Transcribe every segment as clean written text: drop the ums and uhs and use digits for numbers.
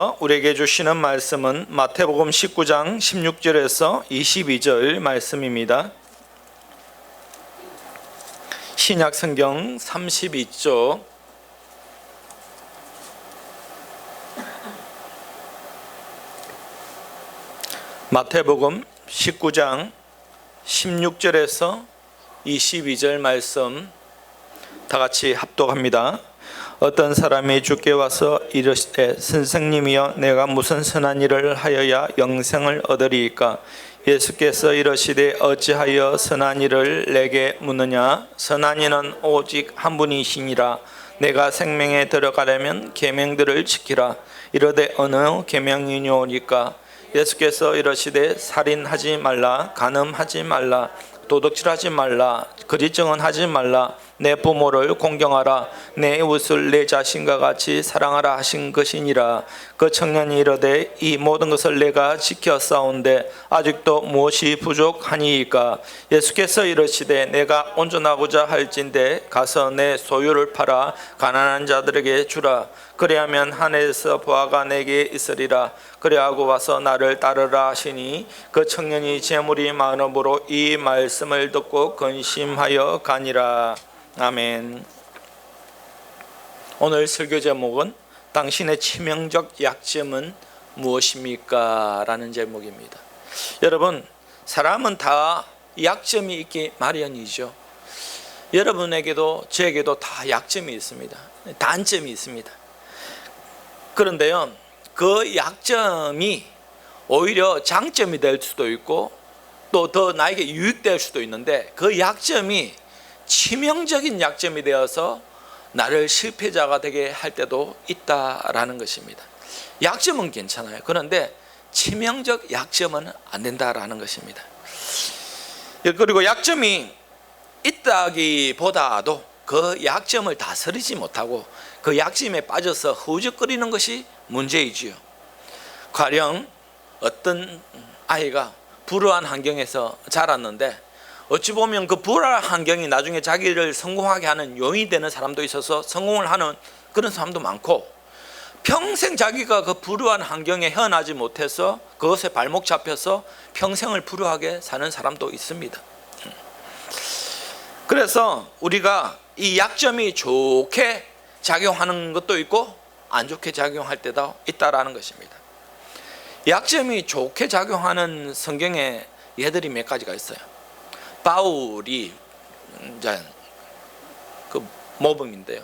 우리에게 주시는 말씀은 마태복음 19장 16절에서 22절 말씀입니다. 신약성경 32쪽 마태복음 19장 16절에서 22절 말씀 다 같이 합독합니다. 어떤 사람이 주께 와서 이르시되 선생님이여 내가 무슨 선한 일을 하여야 영생을 얻으리이까? 예수께서 이르시되 어찌하여 선한 일을 내게 묻느냐? 선한 이는 오직 한 분이시니라. 내가 생명에 들어가려면 계명들을 지키라. 이르되 어느 계명이뇨니까? 예수께서 이르시되 살인하지 말라, 간음하지 말라, 도둑질하지 말라, 거짓 증언하지 말라, 내 부모를 공경하라, 내 이웃을 내 자신과 같이 사랑하라 하신 것이니라. 그 청년이 이르되 이 모든 것을 내가 지켰사온데 아직도 무엇이 부족하니이까? 예수께서 이르시되 내가 온전하고자 할진대 가서 내 소유를 팔아 가난한 자들에게 주라. 그리하면 하늘에서 보화가 내게 있으리라. 그리하고 와서 나를 따르라 하시니 그 청년이 재물이 많음으로 이 말씀을 듣고 근심하여 가니라. 아멘. 오늘 설교 제목은 당신의 치명적 약점은 무엇입니까? 라는 제목입니다. 여러분, 사람은 다 약점이 있기 마련이죠. 여러분에게도 저에게도 다 약점이 있습니다. 단점이 있습니다. 그런데요, 그 약점이 오히려 장점이 될 수도 있고 또 더 나에게 유익될 수도 있는데, 그 약점이 치명적인 약점이 되어서 나를 실패자가 되게 할 때도 있다라는 것입니다. 약점은 괜찮아요. 그런데 치명적 약점은 안 된다라는 것입니다. 그리고 약점이 있다기보다도 그 약점을 다스리지 못하고 그 약점에 빠져서 허우적거리는 것이 문제이지요. 가령 어떤 아이가 불우한 환경에서 자랐는데 어찌 보면 그 불우한 환경이 나중에 자기를 성공하게 하는 요인이 되는 사람도 있어서 성공을 하는 그런 사람도 많고, 평생 자기가 그 불우한 환경에 헤어나지 못해서 그것에 발목 잡혀서 평생을 불우하게 사는 사람도 있습니다. 그래서 우리가 이 약점이 좋게 작용하는 것도 있고 안 좋게 작용할 때도 있다라는 것입니다. 약점이 좋게 작용하는 성경에 예들이 몇 가지가 있어요. 바울이 그 모범인데요.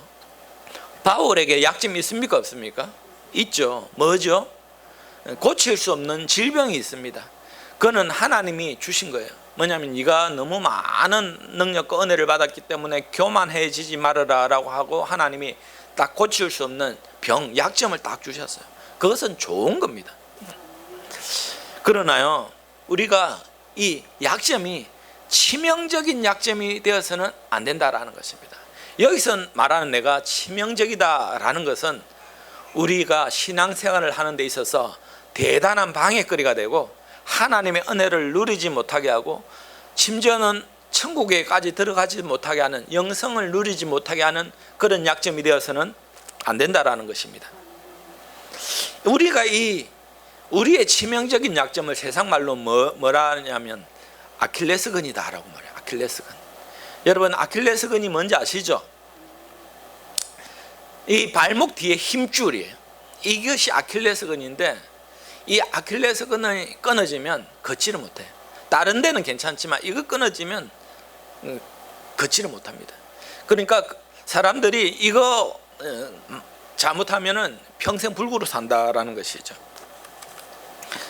바울에게 약점이 있습니까? 없습니까? 있죠. 뭐죠? 고칠 수 없는 질병이 있습니다. 그는 하나님이 주신 거예요. 뭐냐면 네가 너무 많은 능력과 은혜를 받았기 때문에 교만해지지 말아라 라고 하고 하나님이 딱 고칠 수 없는 병, 약점을 딱 주셨어요. 그것은 좋은 겁니다. 그러나요, 우리가 이 약점이 치명적인 약점이 되어서는 안 된다라는 것입니다. 여기서 말하는 내가 치명적이다라는 것은 우리가 신앙생활을 하는 데 있어서 대단한 방해거리가 되고 하나님의 은혜를 누리지 못하게 하고 심지어는 천국에까지 들어가지 못하게 하는, 영성을 누리지 못하게 하는 그런 약점이 되어서는 안 된다라는 것입니다. 우리가 우리의 치명적인 약점을 세상 말로 뭐라 하냐면 아킬레스건이다라고 말해요. 아킬레스건. 여러분, 아킬레스건이 뭔지 아시죠? 이 발목 뒤에 힘줄이에요. 이것이 아킬레스건인데 이 아킬레스건이 끊어지면 걷지를 못해요. 다른 데는 괜찮지만 이거 끊어지면 걷지를 못합니다. 그러니까 사람들이 이거 잘못하면은 평생 불구로 산다라는 것이죠.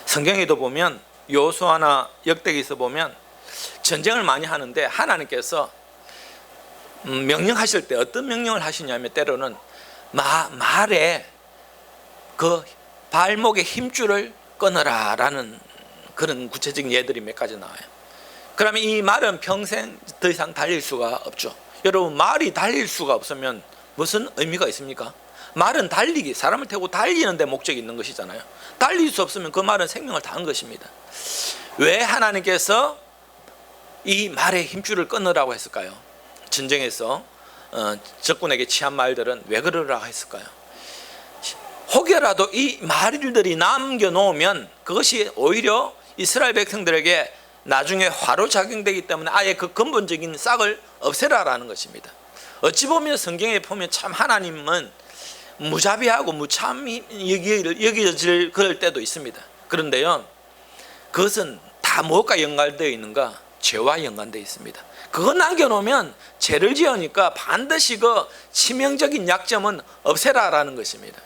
성경에도 보면 여호수아나 역대기에서 보면 전쟁을 많이 하는데 하나님께서 명령하실 때 어떤 명령을 하시냐면 때로는 말에 그 발목의 힘줄을 끊어라 라는 그런 구체적인 예들이 몇 가지 나와요. 그러면 이 말은 평생 더 이상 달릴 수가 없죠. 여러분, 말이 달릴 수가 없으면 무슨 의미가 있습니까? 말은 달리기, 사람을 태우고 달리는 데 목적이 있는 것이잖아요. 달릴 수 없으면 그 말은 생명을 다한 것입니다. 왜 하나님께서 이 말의 힘줄을 끊으라고 했을까요? 전쟁에서 적군에게 취한 말들은 왜 그러라고 했을까요? 혹여라도 이 말들이 남겨놓으면 그것이 오히려 이스라엘 백성들에게 나중에 화로 작용되기 때문에 아예 그 근본적인 싹을 없애라라는 것입니다. 어찌 보면 성경에 보면 참 하나님은 무자비하고 무참히 여겨질 그럴 때도 있습니다. 그런데요, 그것은 다 무엇과 연관되어 있는가? 죄와 연관되어 있습니다. 그거 남겨놓으면 죄를 지으니까 반드시 그 치명적인 약점은 없애라라는 것입니다.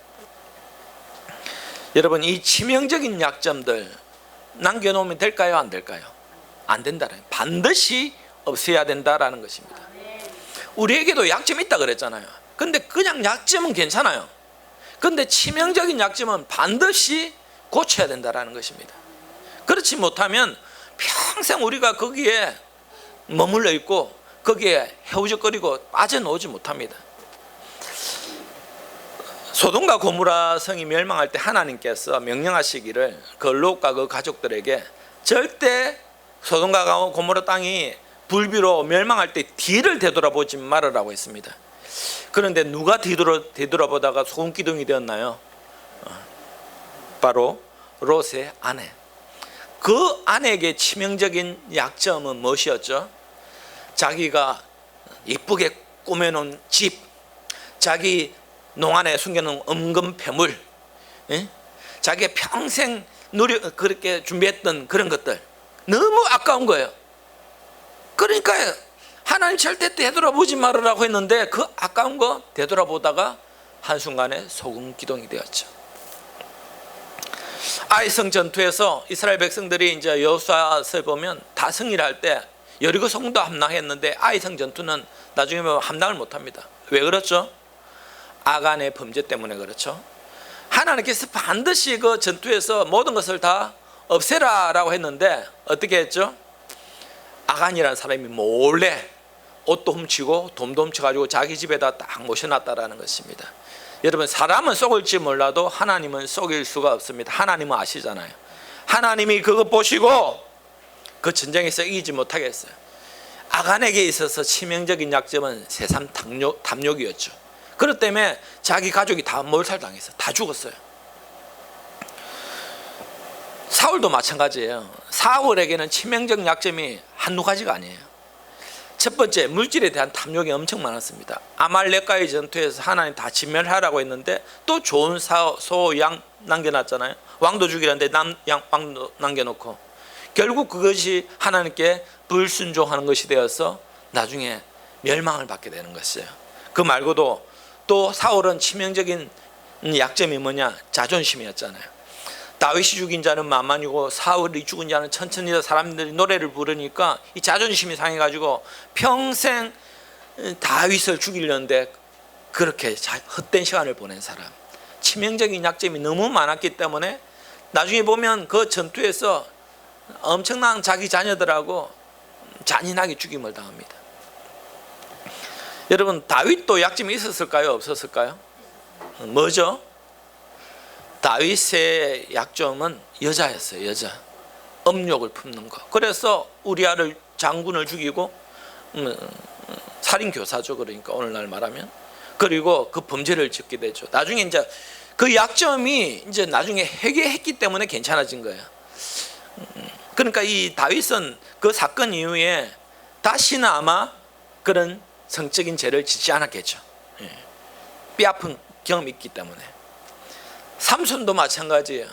여러분, 이 치명적인 약점들 남겨놓으면 될까요? 안 될까요? 안 된다는, 반드시 없애야 된다라는 것입니다. 우리에게도 약점이 있다 그랬잖아요. 근데 그냥 약점은 괜찮아요. 근데 치명적인 약점은 반드시 고쳐야 된다라는 것입니다. 그렇지 못하면 평생 우리가 거기에 머물러 있고 거기에 헤우적거리고 빠져나오지 못합니다. 소돔과 고모라 성이 멸망할 때 하나님께서 명령하시기를 그 롯과 그 가족들에게 절대 소돔과 고모라 땅이 불비로 멸망할 때 뒤를 되돌아보지 말으라고 했습니다. 그런데 누가 뒤돌아보다가 소금 기둥이 되었나요? 바로 롯의 아내. 그 아내에게 치명적인 약점은 무엇이었죠? 자기가 이쁘게 꾸며놓은 집, 자기 농안에 숨겨놓은 은금 패물, 자기가 평생 그렇게 준비했던 그런 것들 너무 아까운 거예요. 그러니까 하나님 절대 되돌아보지 말으라고 했는데 그 아까운 거 되돌아보다가 한순간에 소금 기둥이 되었죠. 아이성 전투에서 이스라엘 백성들이 이제 여호수아서에 보면 다 승리를 할 때 여리고 성도 함락했는데 아이성 전투는 나중에 보면 함락을 못합니다. 왜 그렇죠? 아간의 범죄 때문에 그렇죠. 하나님께서 반드시 그 전투에서 모든 것을 다 없애라라고 했는데 어떻게 했죠? 아간이라는 사람이 몰래 옷도 훔치고 돈도 훔쳐가지고 자기 집에다 딱 모셔놨다라는 것입니다. 여러분, 사람은 속을지 몰라도 하나님은 속일 수가 없습니다. 하나님은 아시잖아요. 하나님이 그거 보시고 그 전쟁에서 이기지 못하게 했어요. 아간에게 있어서 치명적인 약점은 세상 탐욕이었죠. 그렇기 때문에 자기 가족이 다 몰살당했어요. 다 죽었어요. 사울도 마찬가지예요. 사울에게는 치명적 약점이 한두 가지가 아니에요. 첫 번째, 물질에 대한 탐욕이 엄청 많았습니다. 아말렉과의 전투에서 하나님 다 진멸하라고 했는데 또 좋은 소, 양 남겨놨잖아요. 왕도 죽이라는데 왕도 남겨놓고 결국 그것이 하나님께 불순종하는 것이 되어서 나중에 멸망을 받게 되는 것이에요. 그 말고도 또 사울은 치명적인 약점이 뭐냐? 자존심이었잖아요. 다윗이 죽인 자는 만만이고 사울이 죽은 자는 천천히다. 사람들이 노래를 부르니까 이 자존심이 상해가지고 평생 다윗을 죽이려는데 그렇게 헛된 시간을 보낸 사람. 치명적인 약점이 너무 많았기 때문에 나중에 보면 그 전투에서 엄청난 자기 자녀들하고 잔인하게 죽임을 당합니다. 여러분, 다윗도 약점이 있었을까요? 없었을까요? 뭐죠? 다윗의 약점은 여자였어요. 여자. 음욕을 품는 것. 그래서 우리아를 장군을 죽이고 살인교사죠. 그러니까 오늘날 말하면. 그리고 그 범죄를 짓게 되죠. 나중에 이제 그 약점이 이제 나중에 해결했기 때문에 괜찮아진 거예요. 그러니까 이 다윗은 그 사건 이후에 다시는 아마 그런 성적인 죄를 짓지 않았겠죠. 뼈아픈 경험이 있기 때문에. 삼손도 마찬가지예요.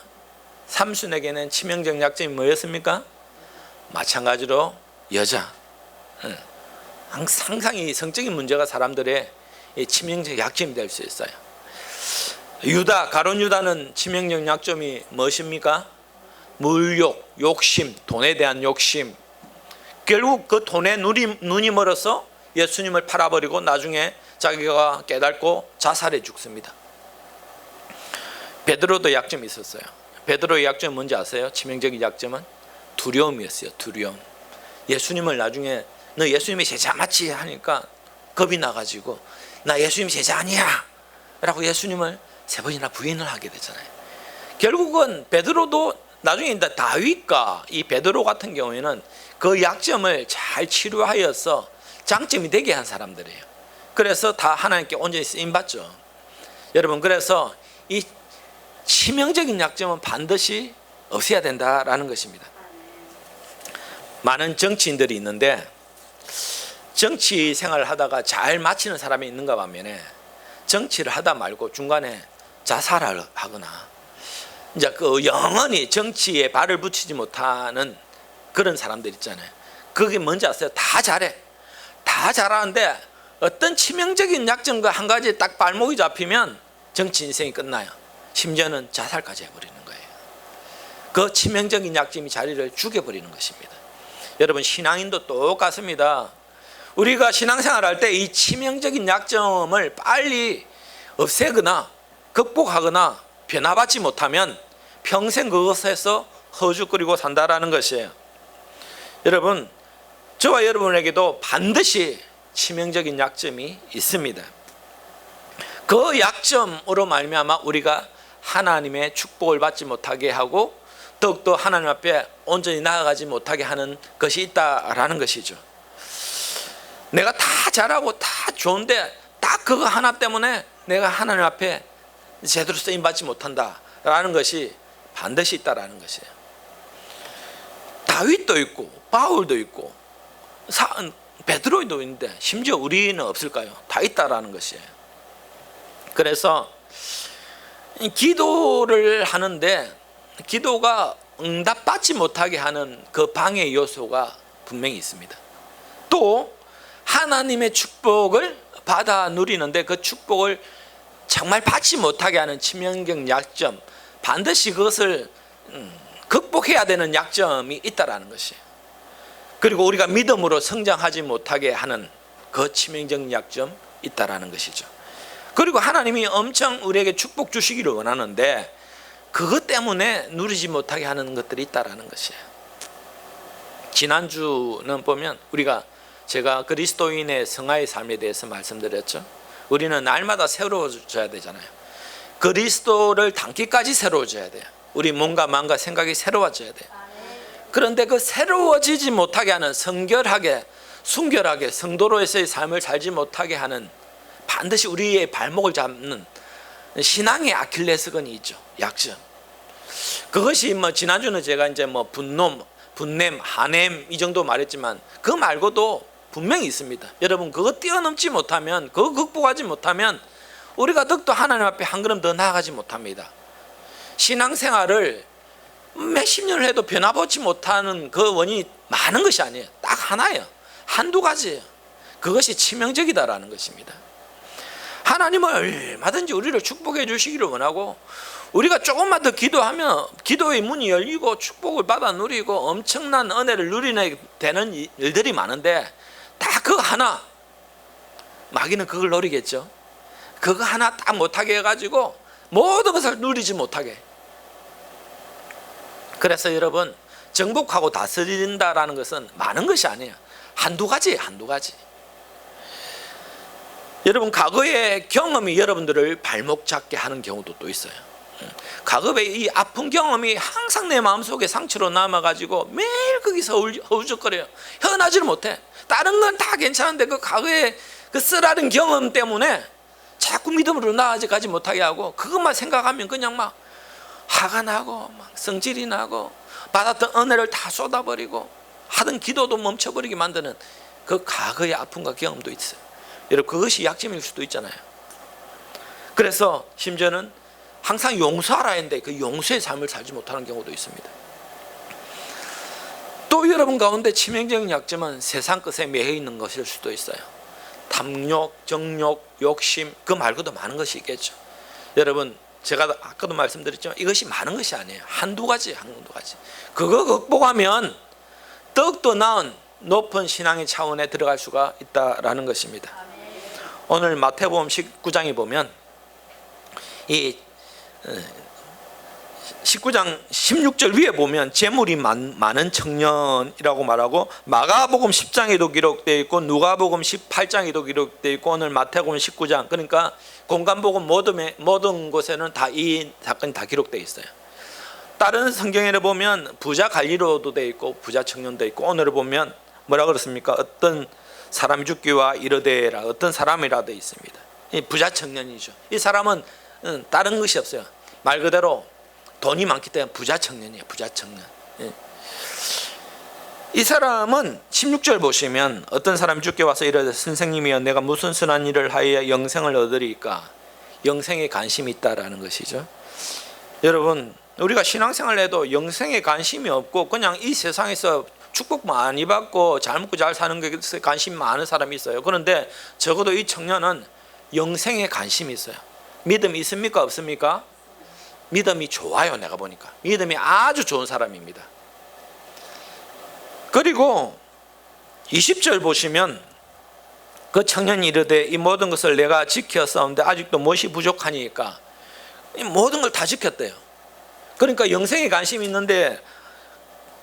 삼손에게는 치명적 약점이 뭐였습니까? 마찬가지로 여자. 항상 이 성적인 문제가 사람들의 치명적 약점이 될 수 있어요. 유다, 가룟 유다는 치명적 약점이 무엇입니까? 물욕, 욕심, 돈에 대한 욕심. 결국 그 돈에 눈이 멀어서 예수님을 팔아버리고 나중에 자기가 깨닫고 자살해 죽습니다. 베드로도 약점이 있었어요. 베드로의 약점은 뭔지 아세요? 치명적인 약점은 두려움이었어요. 두려움. 예수님을 나중에 너 예수님이 제자 맞지? 하니까 겁이 나가지고 나 예수님 제자 아니야 라고 예수님을 3번이나 부인을 하게 되잖아요. 결국은 베드로도 나중에 다윗과 이 베드로 같은 경우에는 그 약점을 잘 치료하여서 장점이 되게 한 사람들이에요. 그래서 다 하나님께 온전히 쓰임받죠. 여러분, 그래서 이 치명적인 약점은 반드시 없애야 된다라는 것입니다. 많은 정치인들이 있는데 정치 생활을 하다가 잘 마치는 사람이 있는가 반면에 정치를 하다 말고 중간에 자살을 하거나 이제 그 영원히 정치에 발을 붙이지 못하는 그런 사람들 있잖아요. 그게 뭔지 아세요? 다 잘해. 다 잘하는데 어떤 치명적인 약점과 한 가지 딱 발목이 잡히면 정치 인생이 끝나요. 심지어는 자살까지 해버리는 거예요. 그 치명적인 약점이 자리를 죽여버리는 것입니다. 여러분, 신앙인도 똑같습니다. 우리가 신앙생활 할 때 이 치명적인 약점을 빨리 없애거나 극복하거나 변화받지 못하면 평생 그것에서 허죽거리고 산다라는 것이에요. 여러분, 저와 여러분에게도 반드시 치명적인 약점이 있습니다. 그 약점으로 말미암아 우리가 하나님의 축복을 받지 못하게 하고 더욱더 하나님 앞에 온전히 나아가지 못하게 하는 것이 있다라는 것이죠. 내가 다 잘하고 다 좋은데 딱 그거 하나 때문에 내가 하나님 앞에 제대로 쓰임받지 못한다라는 것이 반드시 있다라는 것이에요. 다윗도 있고 바울도 있고 베드로도 있는데 심지어 우리는 없을까요? 다 있다라는 것이에요. 그래서 기도를 하는데 기도가 응답받지 못하게 하는 그 방해 요소가 분명히 있습니다. 또 하나님의 축복을 받아 누리는데 그 축복을 정말 받지 못하게 하는 치명적 약점, 반드시 그것을 극복해야 되는 약점이 있다라는 것이에요. 그리고 우리가 믿음으로 성장하지 못하게 하는 그 치명적 약점 있다라는 것이죠. 그리고 하나님이 엄청 우리에게 축복 주시기를 원하는데 그것 때문에 누리지 못하게 하는 것들이 있다라는 것이에요. 지난주는 보면 제가 그리스도인의 성화의 삶에 대해서 말씀드렸죠. 우리는 날마다 새로워져야 되잖아요. 그리스도를 닮기까지 새로워져야 돼요. 우리 몸과 마음과 생각이 새로워져야 돼요. 그런데 그 새로워지지 못하게 하는 성결하게 순결하게 성도로서의 삶을 살지 못하게 하는 반드시 우리의 발목을 잡는 신앙의 아킬레스건이 있죠. 약점. 그것이 지난주는 제가 이제 분냄, 한냄 이 정도 말했지만 그 말고도 분명히 있습니다. 여러분, 그거 뛰어넘지 못하면, 그거 극복하지 못하면 우리가 더욱더 하나님 앞에 한 걸음 더 나아가지 못합니다. 신앙생활을 몇십 년을 해도 변화받지 못하는 그 원인이 많은 것이 아니에요. 딱 하나예요. 한두 가지예요. 그것이 치명적이다라는 것입니다. 하나님은 얼마든지 우리를 축복해 주시기를 원하고 우리가 조금만 더 기도하면 기도의 문이 열리고 축복을 받아 누리고 엄청난 은혜를 누리게 되는 일들이 많은데 다 그거 하나, 마귀는 그걸 노리겠죠. 그거 하나 딱 못하게 해가지고 모든 것을 누리지 못하게. 그래서 여러분, 정복하고 다스린다라는 것은 많은 것이 아니에요. 한두 가지예요. 한두 가지. 여러분, 과거의 경험이 여러분들을 발목 잡게 하는 경우도 또 있어요. 과거의 이 아픈 경험이 항상 내 마음속에 상처로 남아가지고 매일 거기서 허우적거려요. 헤어나지를 못해. 다른 건 다 괜찮은데 그 과거의 그 쓰라린 경험 때문에 자꾸 믿음으로 나아가지 못하게 하고 그것만 생각하면 그냥 막 화가 나고 막 성질이 나고 받았던 은혜를 다 쏟아버리고 하던 기도도 멈춰버리게 만드는 그 과거의 아픔과 경험도 있어요. 여러분, 그것이 약점일 수도 있잖아요. 그래서 심지어는 항상 용서하라 했는데 그 용서의 삶을 살지 못하는 경우도 있습니다. 또 여러분 가운데 치명적인 약점은 세상 것에 매여 있는 것일 수도 있어요. 탐욕, 정욕, 욕심, 그 말고도 많은 것이 있겠죠. 여러분, 제가 아까도 말씀드렸지만 이것이 많은 것이 아니에요. 한두 가지. 그거 극복하면 더욱더 나은 높은 신앙의 차원에 들어갈 수가 있다라는 것입니다. 오늘 마태복음 19장에 보면 이 19장 16절 위에 보면 재물이 많은 청년이라고 말하고 마가복음 10장에도 기록되어 있고 누가복음 18장에도 기록되어 있고 오늘 마태복음 19장, 그러니까 공간복음 모든 곳에는 다 이 사건이 다 기록되어 있어요. 다른 성경에는 보면 부자 관리로도 되어 있고 부자 청년도 있고 오늘을 보면 뭐라 그렇습니까? 어떤 사람이 죽기와 이르되라, 어떤 사람이라 되어 있습니다. 이 부자 청년이죠. 이 사람은 다른 것이 없어요. 말 그대로 돈이 많기 때문에 부자 청년이에요. 부자 청년. 예. 이 사람은 16절 보시면 어떤 사람이 주께 와서 이르되 선생님이여 내가 무슨 선한 일을 하여 영생을 얻으리까. 영생에 관심이 있다라는 것이죠. 여러분, 우리가 신앙생활을 해도 영생에 관심이 없고 그냥 이 세상에서 축복 많이 받고 잘 먹고 잘 사는 것에 관심이 많은 사람이 있어요. 그런데 적어도 이 청년은 영생에 관심이 있어요. 믿음이 있습니까? 없습니까? 믿음이 좋아요. 내가 보니까 믿음이 아주 좋은 사람입니다. 그리고 20절 보시면 그 청년이 이르되 이 모든 것을 내가 지켰사온데 아직도 무엇이 부족하니까. 이 모든 걸 다 지켰대요. 그러니까 영생에 관심이 있는데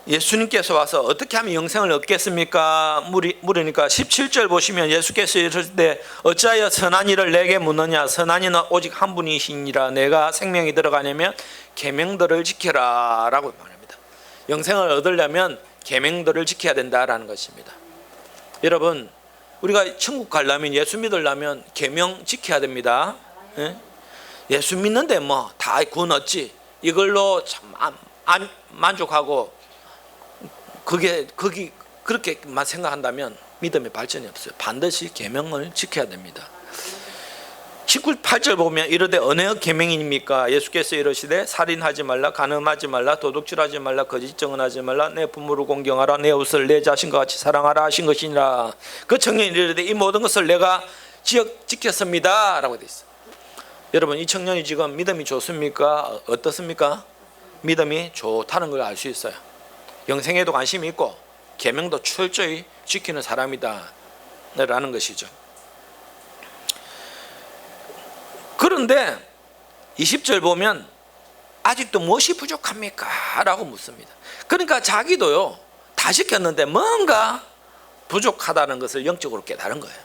예수님께서 와서 어떻게 하면 영생을 얻겠습니까? 물으니까 17절 보시면 예수께서 이르시되 어찌하여 선한 일을 내게 묻느냐. 선한 이는 오직 한 분이시니라. 내가 생명이 들어가려면 계명들을 지켜라 라고 말합니다. 영생을 얻으려면 계명들을 지켜야 된다라는 것입니다. 여러분, 우리가 천국 가려면, 예수 믿으려면 계명 지켜야 됩니다. 예? 예수 믿는데 뭐 다 구원 얻지 이걸로 참 만족하고 그렇게만 생각한다면 믿음의 발전이 없어요. 반드시 계명을 지켜야 됩니다. 18절 보면 이르되 어느 계명입니까? 예수께서 이르시되 살인하지 말라, 간음하지 말라, 도둑질하지 말라, 거짓 증언하지 말라, 내 부모를 공경하라, 내 옷을 내 자신과 같이 사랑하라 하신 것이니라. 그 청년이 이르되 이 모든 것을 내가 지켰습니다 라고 되어 있어요. 여러분, 이 청년이 지금 믿음이 좋습니까? 어떻습니까? 믿음이 좋다는 걸 알 수 있어요. 영생에도 관심이 있고 계명도 철저히 지키는 사람이다 라는 것이죠. 그런데 20절 보면 아직도 무엇이 부족합니까? 라고 묻습니다. 그러니까 자기도요 다 지켰는데 뭔가 부족하다는 것을 영적으로 깨달은 거예요.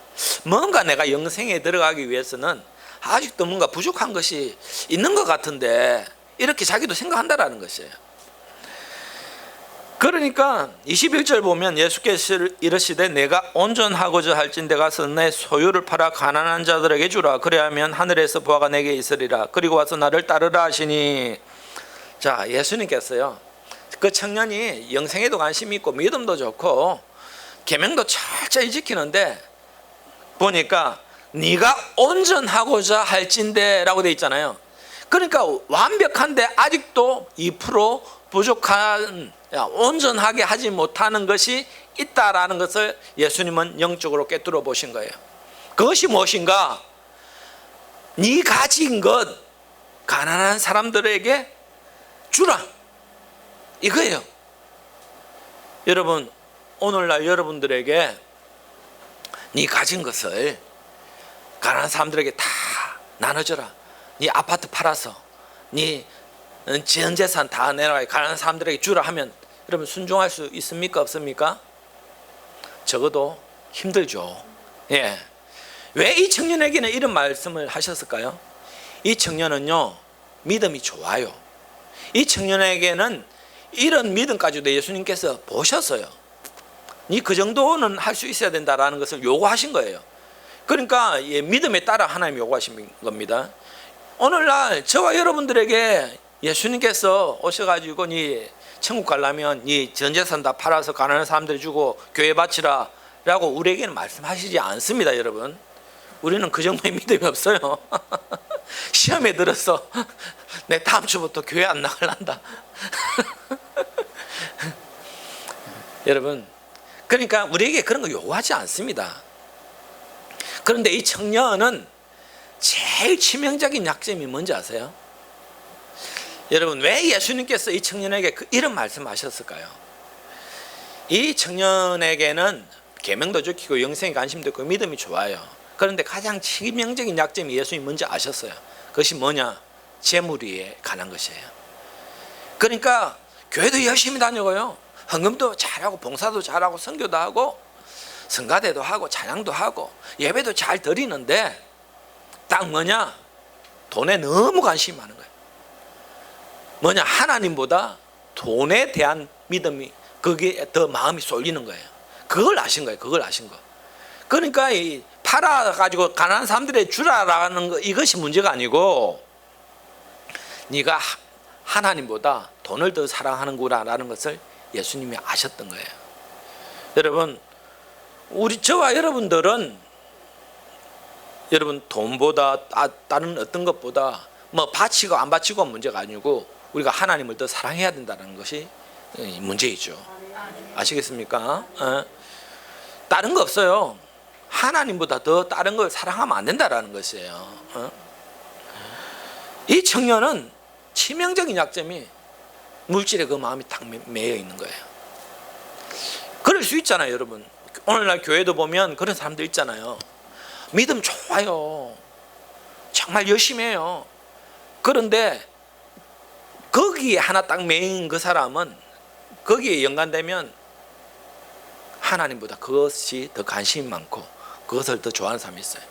뭔가 내가 영생에 들어가기 위해서는 아직도 뭔가 부족한 것이 있는 것 같은데 이렇게 자기도 생각한다라는 것이에요. 그러니까 21절 보면 예수께서 이르시되 내가 온전하고자 할진대 가서 내 소유를 팔아 가난한 자들에게 주라. 그래야면 하늘에서 보화가 내게 있으리라. 그리고 와서 나를 따르라 하시니. 자, 예수님께서요 그 청년이 영생에도 관심이 있고 믿음도 좋고 계명도 철저히 지키는데 보니까 네가 온전하고자 할진대 라고 되어 있잖아요. 그러니까 완벽한데 아직도 2% 부족한, 온전하게 하지 못하는 것이 있다라는 것을 예수님은 영적으로 꿰뚫어 보신 거예요. 그것이 무엇인가? 네 가진 것 가난한 사람들에게 주라, 이거예요. 여러분, 오늘날 여러분들에게 네 가진 것을 가난한 사람들에게 다 나눠줘라. 네 아파트 팔아서 네 전 재산 다 내놔 가난한 사람들에게 주라 하면 여러분 순종할 수 있습니까? 없습니까? 적어도 힘들죠. 예. 왜 이 청년에게는 이런 말씀을 하셨을까요? 이 청년은요 믿음이 좋아요. 이 청년에게는 이런 믿음까지도 예수님께서 보셨어요. 니 그 정도는 할 수 있어야 된다라는 것을 요구하신 거예요. 그러니까 믿음에 따라 하나님 요구하신 겁니다. 오늘날 저와 여러분들에게 예수님께서 오셔가지고 니 천국 가려면 니 전재산 다 팔아서 가난한 사람들이 주고 교회 바치라 라고 우리에게는 말씀하시지 않습니다. 여러분, 우리는 그 정도의 믿음이 없어요. 시험에 들어서 내 다음 주부터 교회 안 나갈란다. 여러분, 그러니까 우리에게 그런 거 요구하지 않습니다. 그런데 이 청년은 제일 치명적인 약점이 뭔지 아세요? 여러분, 왜 예수님께서 이 청년에게 이런 말씀하셨을까요? 이 청년에게는 계명도 지키고 영생에 관심도 있고 믿음이 좋아요. 그런데 가장 치명적인 약점이 예수님이 뭔지 아셨어요. 그것이 뭐냐? 재물에 관한 것이에요. 그러니까 교회도 열심히 다녀요. 헌금도 잘하고 봉사도 잘하고 선교도 하고 성가대도 하고 찬양도 하고 예배도 잘 드리는데 딱 뭐냐? 돈에 너무 관심이 많은 거예요. 뭐냐? 하나님보다 돈에 대한 믿음이, 그게 더 마음이 쏠리는 거예요. 그걸 아신 거예요. 그걸 아신 거. 그러니까 이 팔아가지고 가난한 사람들에 주라라는 거, 이것이 문제가 아니고 네가 하나님보다 돈을 더 사랑하는구나라는 것을 예수님이 아셨던 거예요. 여러분, 저와 여러분들은 여러분 돈보다 다른 어떤 것보다 뭐 바치고 안 바치고 문제가 아니고 우리가 하나님을 더 사랑해야 된다는 것이 문제이죠. 아시겠습니까? 다른 거 없어요. 하나님보다 더 다른 걸 사랑하면 안 된다라는 것이에요. 이 청년은 치명적인 약점이 물질에 그 마음이 딱 매여 있는 거예요. 그럴 수 있잖아요, 여러분. 오늘날 교회도 보면 그런 사람들 있잖아요. 믿음 좋아요. 정말 열심히 해요. 그런데 거기에 하나 딱 매인 그 사람은 거기에 연관되면 하나님보다 그것이 더 관심이 많고 그것을 더 좋아하는 사람이 있어요.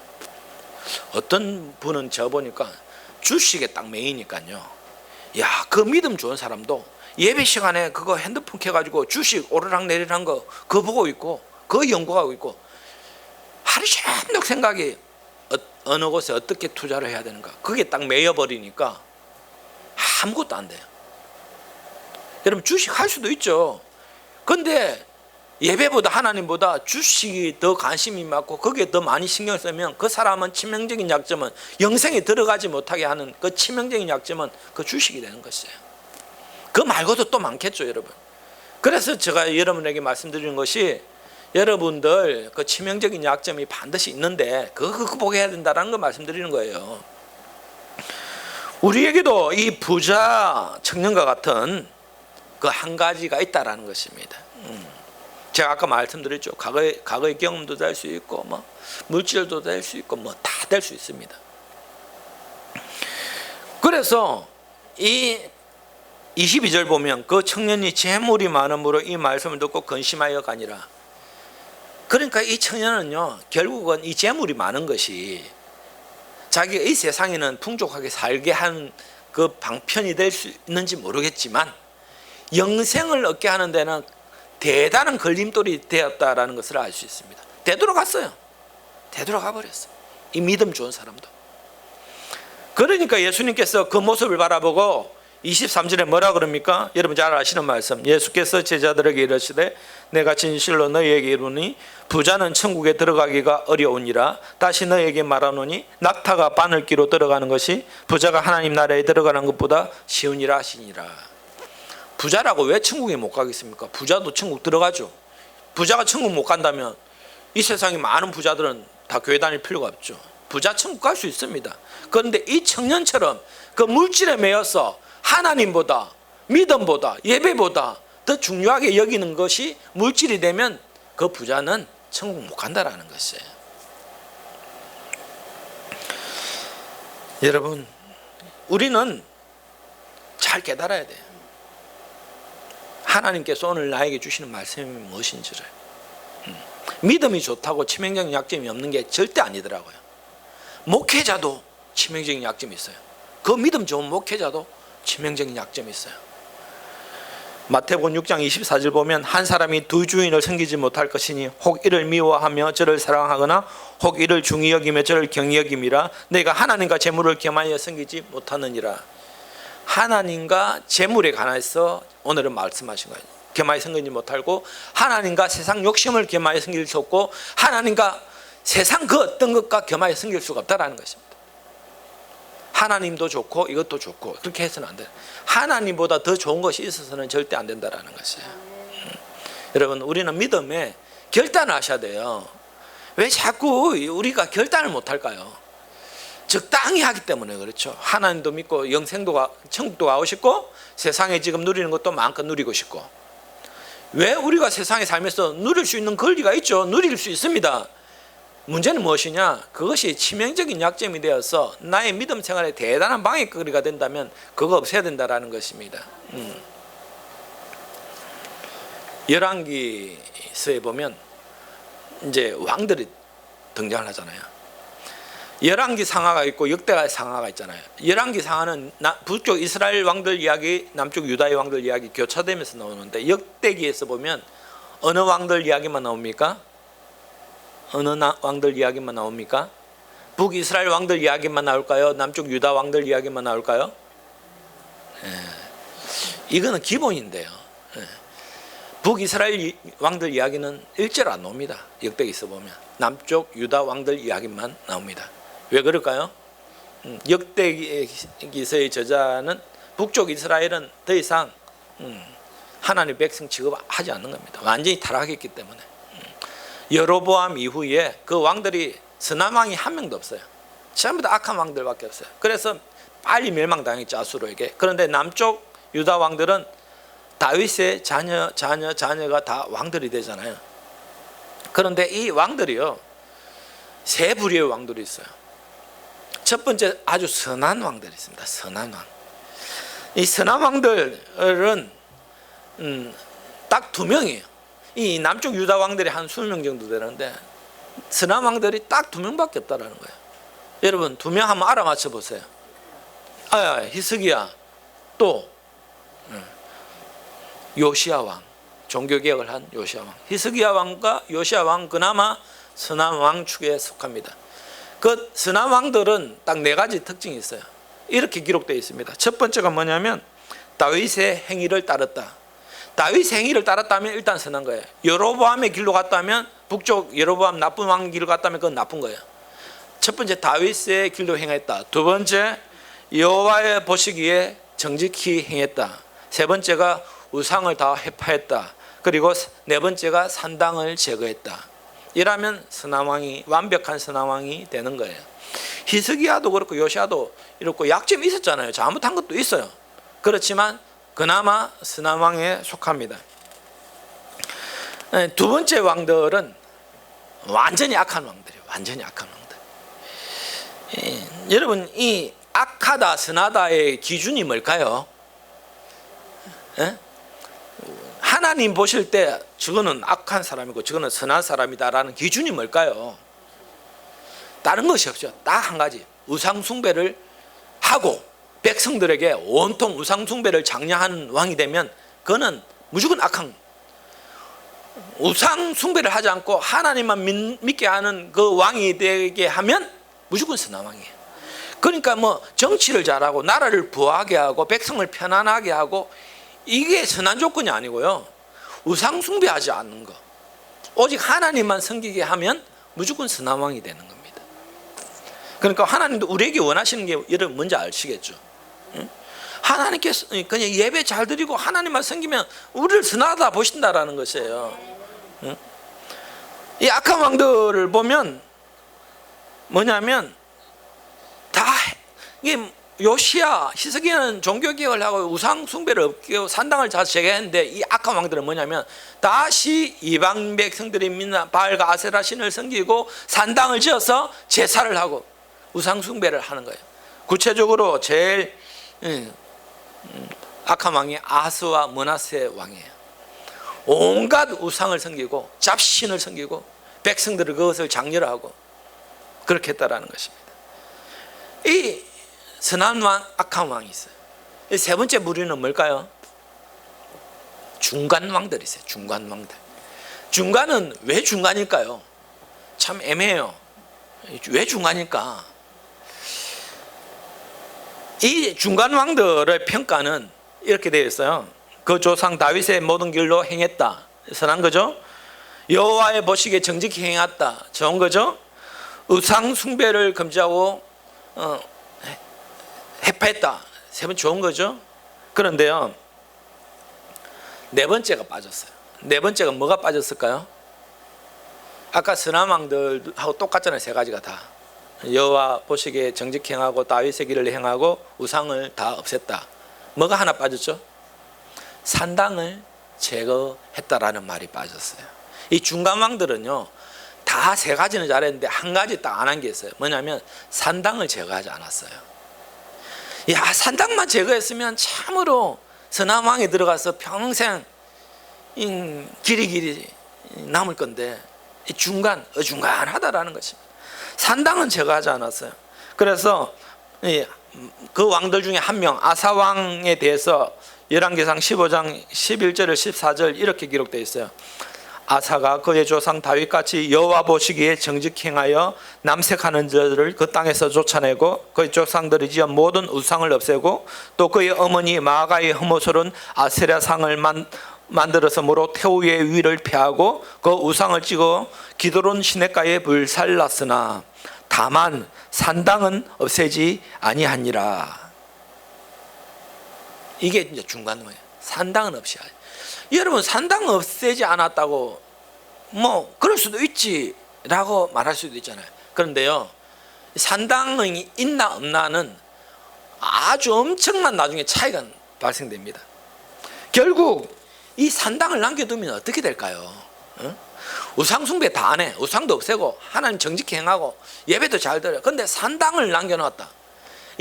어떤 분은 저 보니까 주식에 딱 매이니까요. 야, 그 믿음 좋은 사람도 예배 시간에 그거 핸드폰 켜가지고 주식 오르락 내리락 거 그거 보고 있고 그거 연구하고 있고 하루 종일 생각이 어느 곳에 어떻게 투자를 해야 되는가 그게 딱 매여버리니까 아무것도 안 돼요. 여러분 주식 할 수도 있죠. 근데 예배보다 하나님보다 주식이 더 관심이 많고 거기에 더 많이 신경 쓰면 그 사람은 치명적인 약점은 영생에 들어가지 못하게 하는 그 치명적인 약점은 그 주식이 되는 것이에요. 그 말고도 또 많겠죠, 여러분. 그래서 제가 여러분에게 말씀드리는 것이 여러분들 그 치명적인 약점이 반드시 있는데 그거 극복해야 된다는 걸 말씀드리는 거예요. 우리에게도 이 부자 청년과 같은 그 한 가지가 있다라는 것입니다. 제가 아까 말씀드렸죠. 과거의 경험도 될 수 있고 뭐 물질도 될 수 있고 뭐 다 될 수 있습니다. 그래서 이 22절 보면 그 청년이 재물이 많음으로 이 말씀을 듣고 근심하여가 아니라, 그러니까 이 청년은요 결국은 이 재물이 많은 것이 자기가 이 세상에는 풍족하게 살게 하는 그 방편이 될 수 있는지 모르겠지만 영생을 얻게 하는 데는 대단한 걸림돌이 되었다라는 것을 알 수 있습니다. 되돌아갔어요. 되돌아가 버렸어요. 이 믿음 좋은 사람도. 그러니까 예수님께서 그 모습을 바라보고 23절에 뭐라 그럽니까? 여러분 잘 아시는 말씀. 예수께서 제자들에게 이르시되 내가 진실로 너희에게 이르노니 부자는 천국에 들어가기가 어려우니라. 다시 너희에게 말하노니 낙타가 바늘기로 들어가는 것이 부자가 하나님 나라에 들어가는 것보다 쉬우니라 하시니라. 부자라고 왜 천국에 못 가겠습니까? 부자도 천국 들어가죠. 부자가 천국 못 간다면 이 세상에 많은 부자들은 다 교회 다닐 필요가 없죠. 부자 천국 갈 수 있습니다. 그런데 이 청년처럼 그 물질에 매여서 하나님보다 믿음보다 예배보다 더 중요하게 여기는 것이 물질이 되면 그 부자는 천국 못 간다라는 것이에요. 여러분, 우리는 잘 깨달아야 돼요. 하나님께서 오늘 나에게 주시는 말씀이 무엇인지를. 믿음이 좋다고 치명적인 약점이 없는 게 절대 아니더라고요. 목회자도 치명적인 약점이 있어요. 그 믿음 좋은 목회자도 치명적인 약점이 있어요. 마태복음 6장 24절 보면 한 사람이 두 주인을 섬기지 못할 것이니 혹 이를 미워하며 저를 사랑하거나 혹 이를 중히 여기며 저를 경히 여김이라. 내가 하나님과 재물을 겸하여 섬기지 못하느니라. 하나님과 재물에 관해서 오늘은 말씀하신 거예요. 겸하여 섬기지 못하고 하나님과 세상 욕심을 겸하여 섬길 수 없고 하나님과 세상 그 어떤 것과 겸하여 섬길 수가 없다라는 것입니다. 하나님도 좋고 이것도 좋고 그렇게 해서는 안 돼요. 하나님보다 더 좋은 것이 있어서는 절대 안 된다라는 것이에요. 여러분, 우리는 믿음에 결단을 하셔야 돼요. 왜 자꾸 우리가 결단을 못 할까요? 적당히 하기 때문에 그렇죠. 하나님도 믿고 영생도 천국도 가고 싶고 세상에 지금 누리는 것도 마음껏 누리고 싶고. 왜 우리가 세상에 살면서 누릴 수 있는 권리가 있죠. 누릴 수 있습니다. 문제는 무엇이냐? 그것이 치명적인 약점이 되어서 나의 믿음 생활에 대단한 방해거리가 된다면 그거 없애야 된다라는 것입니다. 열왕기서에 보면 이제 왕들이 등장을 하잖아요. 열왕기 상하가 있고 역대하 상하가 있잖아요. 열왕기 상하는 북쪽 이스라엘 왕들 이야기, 남쪽 유다의 왕들 이야기 교차되면서 나오는데 역대기에서 보면 어느 왕들 이야기만 나옵니까? 어느 왕들 이야기만 나옵니까? 북이스라엘 왕들 이야기만 나올까요? 남쪽 유다 왕들 이야기만 나올까요? 이거는 기본인데요. 북이스라엘 왕들 이야기는 일절 안 나옵니다. 역대기서 보면 남쪽 유다 왕들 이야기만 나옵니다. 왜 그럴까요? 역대기서의 저자는 북쪽 이스라엘은 더 이상 하나님의 백성 취급하지 않는 겁니다. 완전히 타락했기 때문에. 여로보암 이후에 그 왕들이 선한 왕이 한 명도 없어요. 전부 다 악한 왕들밖에 없어요. 그래서 빨리 멸망당했죠, 아수르에게. 그런데 남쪽 유다 왕들은 다윗의 자녀가 다 왕들이 되잖아요. 그런데 이 왕들이요, 세 부류의 왕들이 있어요. 첫 번째 아주 선한 왕들이 있습니다. 선한 왕. 이 선한 왕들은 딱 두 명이에요. 이 남쪽 유다 왕들이 한 20명 정도 되는데 선한 왕들이 딱 두 명밖에 없다라는 거예요. 여러분, 두 명 한번 알아맞혀 보세요. 히스기야, 또 요시야 왕, 종교개혁을 한 요시야 왕. 히스기야 왕과 요시야 왕 그나마 선한 왕 축에 속합니다. 그 선한 왕들은 딱 네 가지 특징이 있어요. 이렇게 기록되어 있습니다. 첫 번째가 뭐냐면 다윗의 행위를 따랐다. 다윗의 행위를 따랐다면 일단 선한 거예요. 여로보암의 길로 갔다면, 북쪽 여로보암 나쁜 왕 길로 갔다면 그건 나쁜 거예요. 첫 번째 다윗의 길로 행했다. 두 번째 여호와의 보시기에 정직히 행했다. 세 번째가 우상을 다 회파했다. 그리고 네 번째가 산당을 제거했다. 이라면 선한 왕이, 완벽한 선한 왕이 되는 거예요. 히스기야도 그렇고 요시야도 이렇고 약점이 있었잖아요. 잘못한 것도 있어요. 그렇지만 그나마 선한 왕에 속합니다. 두 번째 왕들은 완전히 악한 왕들이에요. 완전히 악한 왕들. 여러분, 이 악하다 선하다의 기준이 뭘까요? 하나님 보실 때 저거는 악한 사람이고 저거는 선한 사람이다라는 기준이 뭘까요? 다른 것이 없죠. 딱 한 가지, 우상 숭배를 하고 백성들에게 온통 우상 숭배를 장려하는 왕이 되면 그는 무조건 악한, 우상 숭배를 하지 않고 하나님만 믿게 하는 그 왕이 되게 하면 무조건 선한 왕이에요. 그러니까 뭐 정치를 잘하고 나라를 부하게 하고 백성을 편안하게 하고, 이게 선한 조건이 아니고요, 우상 숭배하지 않는 거, 오직 하나님만 섬기게 하면 무조건 선한 왕이 되는 겁니다. 그러니까 하나님도 우리에게 원하시는 게 여러분 뭔지 아시겠죠? 하나님께서 그냥 예배 잘 드리고 하나님만 섬기면 우리를 선하다 보신다라는 것이에요. 이 악한 왕들을 보면 뭐냐면 다 이게 요시야, 히스기야는 종교개혁을 하고 우상 숭배를 없애고 산당을 다 제거했는데, 이 악한 왕들은 뭐냐면 다시 이방 백성들이 믿는 바알과 아세라 신을 섬기고 산당을 지어서 제사를 하고 우상 숭배를 하는 거예요. 구체적으로 제일 악한 왕이 아스와 므낫세 왕이에요. 온갖 우상을 섬기고 잡신을 섬기고 백성들을 그것을 장려를 하고 그렇게 했다라는 것입니다. 이 선한 왕, 악한 왕이 있어요. 세 번째 부류는 뭘까요? 중간 왕들이 있어요. 중간 왕들. 중간은 왜 중간일까요? 참 애매해요. 왜 중간일까? 이 중간 왕들의 평가는 이렇게 되어 있어요. 그 조상 다윗의 모든 길로 행했다. 선한 거죠. 여호와의 보시기에 정직히 행했다. 좋은 거죠. 우상 숭배를 금지하고 회파했다. 세 번 좋은 거죠. 그런데요, 네 번째가 빠졌어요. 네 번째가 뭐가 빠졌을까요? 아까 선한 왕들하고 똑같잖아요. 세 가지가 다. 여호와 보시기에 정직히 행하고 다윗의 길을 행하고 우상을 다 없앴다. 뭐가 하나 빠졌죠? 산당을 제거했다라는 말이 빠졌어요. 이 중간 왕들은요, 다 세 가지는 잘했는데 한 가지 딱 안 한 게 있어요. 뭐냐면 산당을 제거하지 않았어요. 야, 산당만 제거했으면 참으로 선한 왕에 들어가서 평생 길이 남을 건데, 이 어중간하다라는 것입니다. 산당은 제거하지 않았어요. 그래서 그 왕들 중에 한 명, 아사 왕에 대해서 열왕기상 15장 11절을 14절 이렇게 기록되어 있어요. 아사가 그의 조상 다윗같이 여호와 보시기에 정직히 행하여 남색하는 자들을 그 땅에서 쫓아내고 그의 조상들이 지은 모든 우상을 없애고 또 그의 어머니 마아가의 흠옷으로는 아세라 상을 만들어서 모로 태우의 위를 폐하고 그 우상을 찍어 기드론 시냇가에 불살랐으나 다만 산당은 없애지 아니하니라. 이게 이제 중간 거예요. 산당은 없이. 여러분, 산당 없애지 않았다고 뭐 그럴 수도 있지라고 말할 수도 있잖아요. 그런데요, 산당이 있나 없나는 아주 엄청난 나중에 차이가 발생됩니다. 결국 이 산당을 남겨두면 어떻게 될까요? 우상 숭배 다 안 해. 우상도 없애고 하나님 정직히 행하고 예배도 잘 드려. 그런데 산당을 남겨놨다.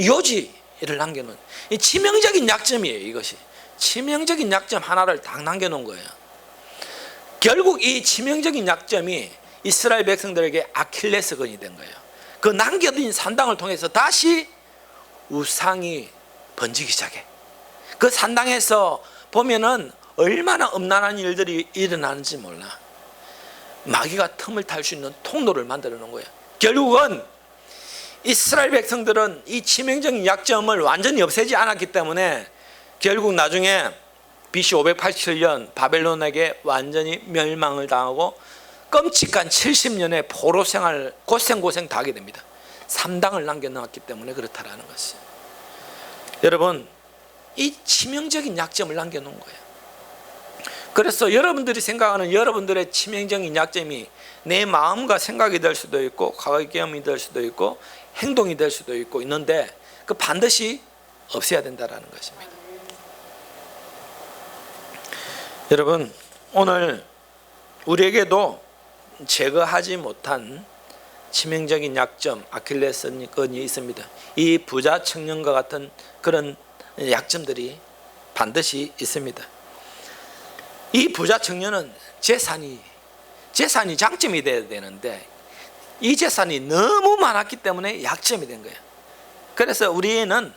요지를 남겨놓은 이 치명적인 약점이에요. 이것이 치명적인 약점 하나를 딱 남겨놓은 거예요. 결국 이 치명적인 약점이 이스라엘 백성들에게 아킬레스건이 된 거예요. 그 남겨둔 산당을 통해서 다시 우상이 번지기 시작해. 그 산당에서 보면은 얼마나 엄난한 일들이 일어나는지 몰라. 마귀가 틈을 탈 수 있는 통로를 만들어 놓은 거예요. 결국은 이스라엘 백성들은 이 치명적인 약점을 완전히 없애지 않았기 때문에 결국 나중에 BC 587년 바벨론에게 완전히 멸망을 당하고 끔찍한 70년의 포로 생활 고생 다 하게 됩니다. 3당을 남겨놓았기 때문에 그렇다라는 것이에요. 여러분, 이 치명적인 약점을 남겨놓은 거예요. 그래서 여러분들이 생각하는 여러분들의 치명적인 약점이 내 마음과 생각이 될 수도 있고 가계경험이 될 수도 있고 행동이 될 수도 있고 있는데 그 반드시 없애야 된다는 것입니다. 여러분, 오늘 우리에게도 제거하지 못한 치명적인 약점, 아킬레스건이 있습니다. 이 부자 청년과 같은 그런 약점들이 반드시 있습니다. 이 부자 청년은 재산이 장점이 돼야 되는데 이 재산이 너무 많았기 때문에 약점이 된 거예요. 그래서 우리는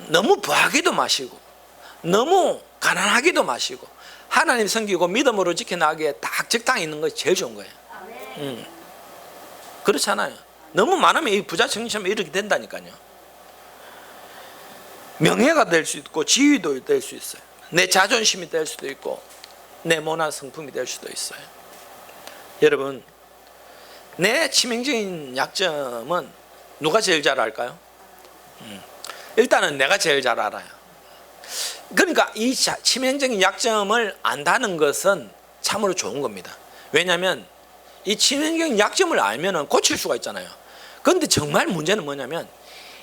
너무 부하기도 마시고 너무 가난하기도 마시고 하나님 섬기고 믿음으로 지켜나가기에 딱 적당히 있는 것이 제일 좋은 거예요. 그렇잖아요. 너무 많으면 이 부자 청년처럼 이렇게 된다니까요. 명예가 될 수 있고 지위도 될 수 있어요. 내 자존심이 될 수도 있고 내 모난 성품이 될 수도 있어요. 여러분, 내 치명적인 약점은 누가 제일 잘 알까요? 일단은 내가 제일 잘 알아요. 그러니까 이 치명적인 약점을 안다는 것은 참으로 좋은 겁니다. 왜냐하면 이 치명적인 약점을 알면 고칠 수가 있잖아요. 그런데 정말 문제는 뭐냐면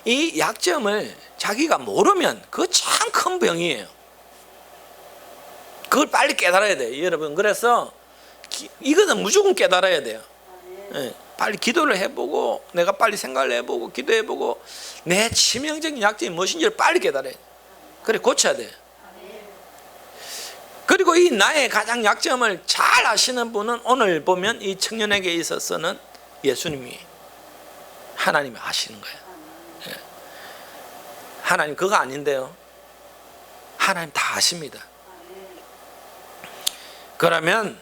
이 약점을 자기가 모르면 그거 참 큰 병이에요. 그걸 빨리 깨달아야 돼요, 여러분. 그래서 이거는 무조건 깨달아야 돼요. 빨리 기도를 해보고 내가 빨리 생각을 해보고 기도해보고 내 치명적인 약점이 무엇인지를 빨리 깨달아야 돼요. 그래 고쳐야 돼요. 그리고 이 나의 가장 약점을 잘 아시는 분은 오늘 보면 이 청년에게 있어서는 예수님이 하나님이 아시는 거예요. 하나님 그거 아닌데요, 하나님 다 아십니다. 그러면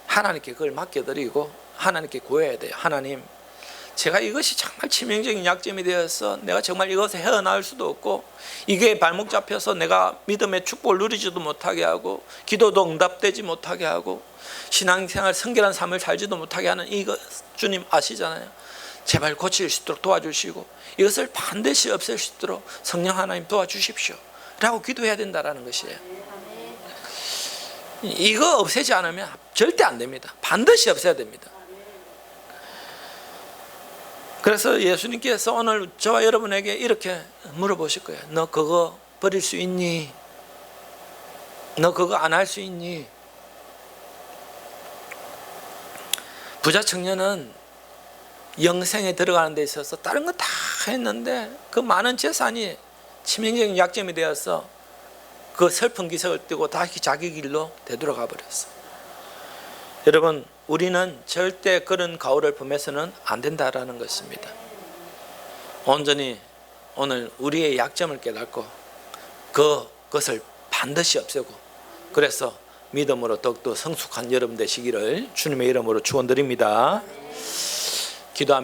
하나님께 그걸 맡겨드리고 하나님께 구해야 돼요. 하나님, 제가 이것이 정말 치명적인 약점이 되어서 내가 정말 이것을 헤어나올 수도 없고 이게 발목 잡혀서 내가 믿음의 축복을 누리지도 못하게 하고 기도도 응답되지 못하게 하고 신앙생활 성결한 삶을 살지도 못하게 하는 이것 주님 아시잖아요. 제발 고칠 수 있도록 도와주시고 이것을 반드시 없앨 수 있도록 성령 하나님 도와주십시오 라고 기도해야 된다는 것이에요. 이거 없애지 않으면 절대 안 됩니다. 반드시 없애야 됩니다. 그래서 예수님께서 오늘 저와 여러분에게 이렇게 물어보실 거예요. 너 그거 버릴 수 있니? 너 그거 안 할 수 있니? 부자 청년은 영생에 들어가는 데 있어서 다른 거 다 했는데 그 많은 재산이 치명적인 약점이 되어서 그 슬픈 기색을 띠고 다시 자기 길로 되돌아가 버렸어. 여러분, 우리는 절대 그런 가오를 범해서는 안 된다라는 것입니다. 온전히 오늘 우리의 약점을 깨닫고 그것을 반드시 없애고 그래서 믿음으로 더욱더 성숙한 여러분 되시기를 주님의 이름으로 축원드립니다. 기도합니다.